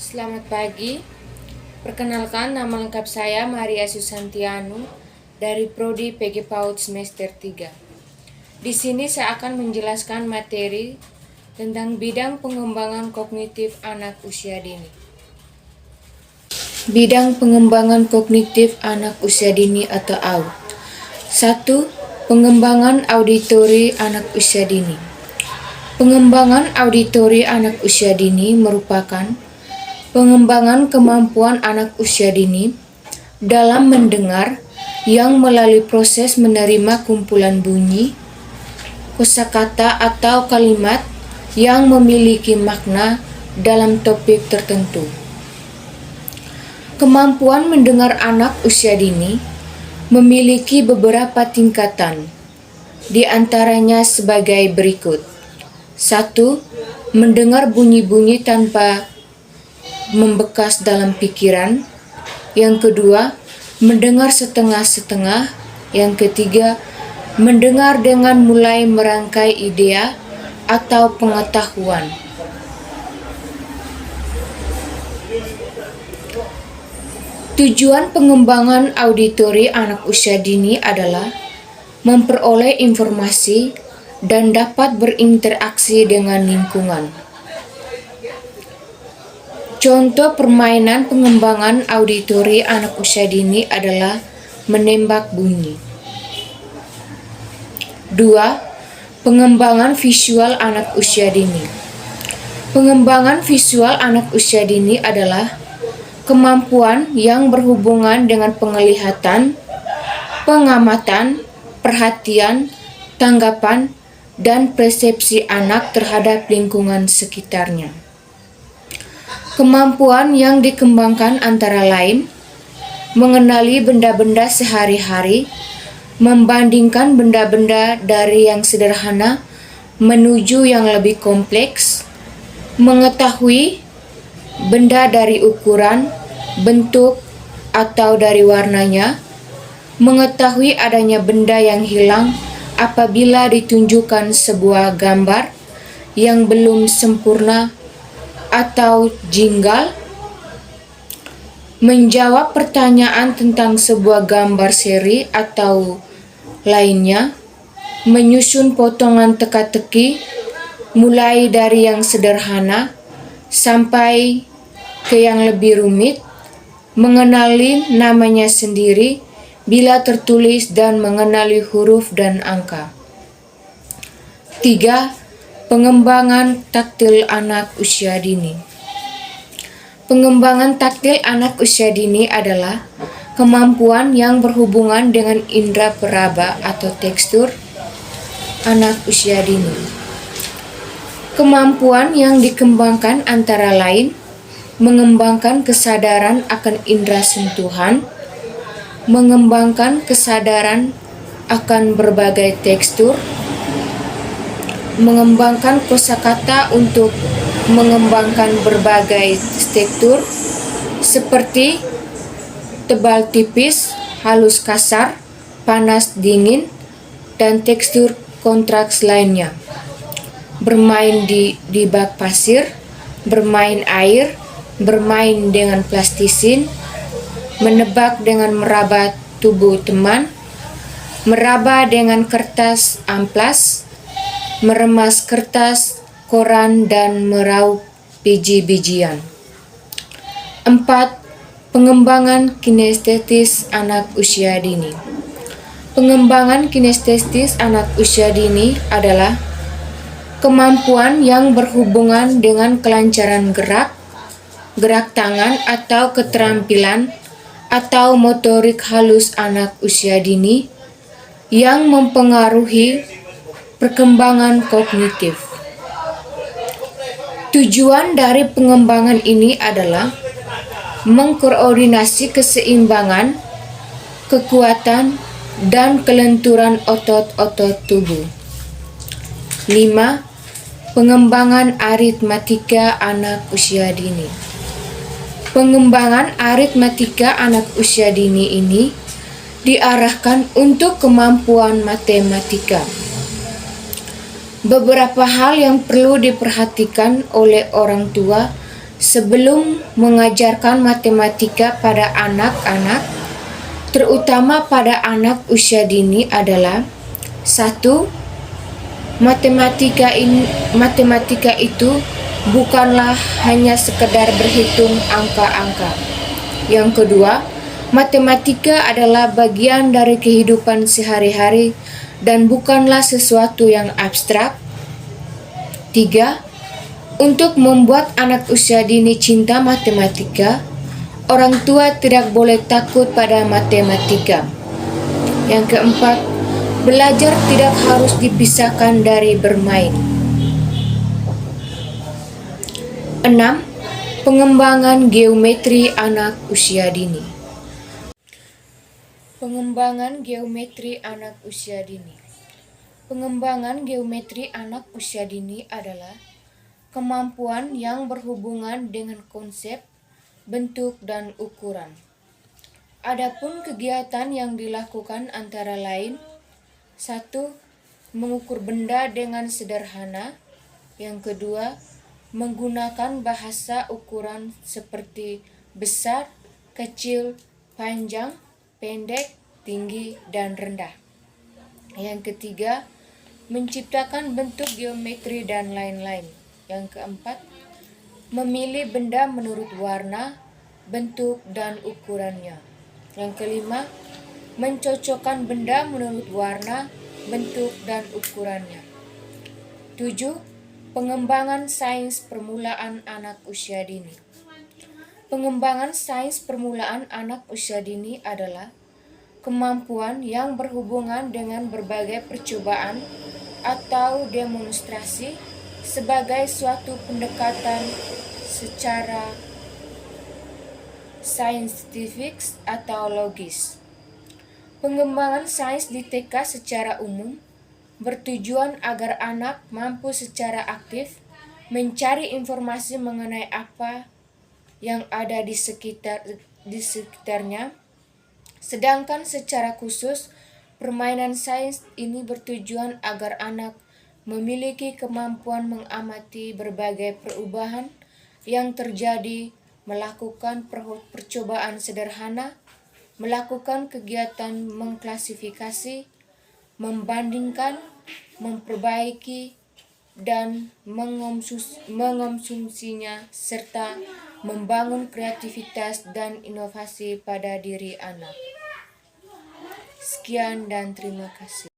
Selamat pagi. Perkenalkan, nama lengkap saya Maria Susantianu dari Prodi PG PAUD semester 3. Di sini saya akan menjelaskan materi tentang bidang pengembangan kognitif anak usia dini. Bidang pengembangan kognitif anak usia dini atau AUD. 1. Pengembangan auditori anak usia dini. Pengembangan auditori anak usia dini merupakan pengembangan kemampuan anak usia dini dalam mendengar yang melalui proses menerima kumpulan bunyi, kosakata atau kalimat yang memiliki makna dalam topik tertentu. Kemampuan mendengar anak usia dini memiliki beberapa tingkatan, di antaranya sebagai berikut. 1. Mendengar bunyi-bunyi tanpa membekas dalam pikiran. Yang kedua, mendengar setengah-setengah. Yang ketiga, mendengar dengan mulai merangkai ide atau pengetahuan. Tujuan pengembangan auditori anak usia dini adalah memperoleh informasi dan dapat berinteraksi dengan lingkungan. Contoh permainan pengembangan auditori anak usia dini adalah menembak bunyi. 2. Pengembangan visual anak usia dini. Pengembangan visual anak usia dini adalah kemampuan yang berhubungan dengan penglihatan, pengamatan, perhatian, tanggapan, dan persepsi anak terhadap lingkungan sekitarnya. Kemampuan yang dikembangkan antara lain mengenali benda-benda sehari-hari, membandingkan benda-benda dari yang sederhana menuju yang lebih kompleks, mengetahui benda dari ukuran, bentuk, atau dari warnanya, mengetahui adanya benda yang hilang apabila ditunjukkan sebuah gambar yang belum sempurna atau jinggal, menjawab pertanyaan tentang sebuah gambar seri atau lainnya, menyusun potongan teka-teki mulai dari yang sederhana sampai ke yang lebih rumit, mengenali namanya sendiri bila tertulis dan mengenali huruf dan angka. 3. Pengembangan taktil anak usia dini. Pengembangan taktil anak usia dini adalah kemampuan yang berhubungan dengan indera peraba atau tekstur anak usia dini. Kemampuan yang dikembangkan antara lain mengembangkan kesadaran akan indera sentuhan, mengembangkan kesadaran akan berbagai tekstur, mengembangkan kosakata untuk mengembangkan berbagai tekstur seperti tebal tipis, halus kasar, panas dingin, dan tekstur kontraks lainnya. Bermain di bak pasir, bermain air, bermain dengan plastisin, menebak dengan meraba tubuh teman, meraba dengan kertas amplas, meremas kertas, koran, dan meraup biji-bijian. 4. Pengembangan kinestetis anak usia dini. Pengembangan kinestetis anak usia dini adalah kemampuan yang berhubungan dengan kelancaran gerak, gerak tangan atau keterampilan atau motorik halus anak usia dini yang mempengaruhi perkembangan kognitif. Tujuan dari pengembangan ini adalah mengkoordinasi keseimbangan, kekuatan, dan kelenturan otot-otot tubuh. 5. Pengembangan aritmatika anak usia dini. Pengembangan aritmatika anak usia dini ini diarahkan untuk kemampuan matematika. Beberapa hal yang perlu diperhatikan oleh orang tua sebelum mengajarkan matematika pada anak-anak, terutama pada anak usia dini adalah: 1. Matematika itu bukanlah hanya sekedar berhitung angka-angka. Yang kedua, matematika adalah bagian dari kehidupan sehari-hari dan bukanlah sesuatu yang abstrak. 3. Untuk membuat anak usia dini cinta matematika, orang tua tidak boleh takut pada matematika. Yang keempat, belajar tidak harus dipisahkan dari bermain. 6. Pengembangan geometri anak usia dini. Pengembangan geometri anak usia dini. Pengembangan geometri anak usia dini adalah kemampuan yang berhubungan dengan konsep, bentuk, dan ukuran. Adapun kegiatan yang dilakukan antara lain: 1. Mengukur benda dengan sederhana. Yang kedua, menggunakan bahasa ukuran seperti besar, kecil, panjang, pendek, tinggi, dan rendah. Yang ketiga, menciptakan bentuk geometri dan lain-lain. Yang keempat, memilih benda menurut warna, bentuk, dan ukurannya. Yang kelima, mencocokkan benda menurut warna, bentuk, dan ukurannya. 7. Pengembangan sains permulaan anak usia dini. Pengembangan sains permulaan anak usia dini adalah kemampuan yang berhubungan dengan berbagai percobaan atau demonstrasi sebagai suatu pendekatan secara saintifik atau logis. Pengembangan sains di TK secara umum bertujuan agar anak mampu secara aktif mencari informasi mengenai apa yang ada di sekitarnya. Sedangkan secara khusus, permainan sains ini bertujuan agar anak memiliki kemampuan mengamati berbagai perubahan yang terjadi, melakukan percobaan sederhana, melakukan kegiatan mengklasifikasi, membandingkan, memperbaiki, dan mengonsumsinya, serta membangun kreativitas dan inovasi pada diri anak. Sekian dan terima kasih.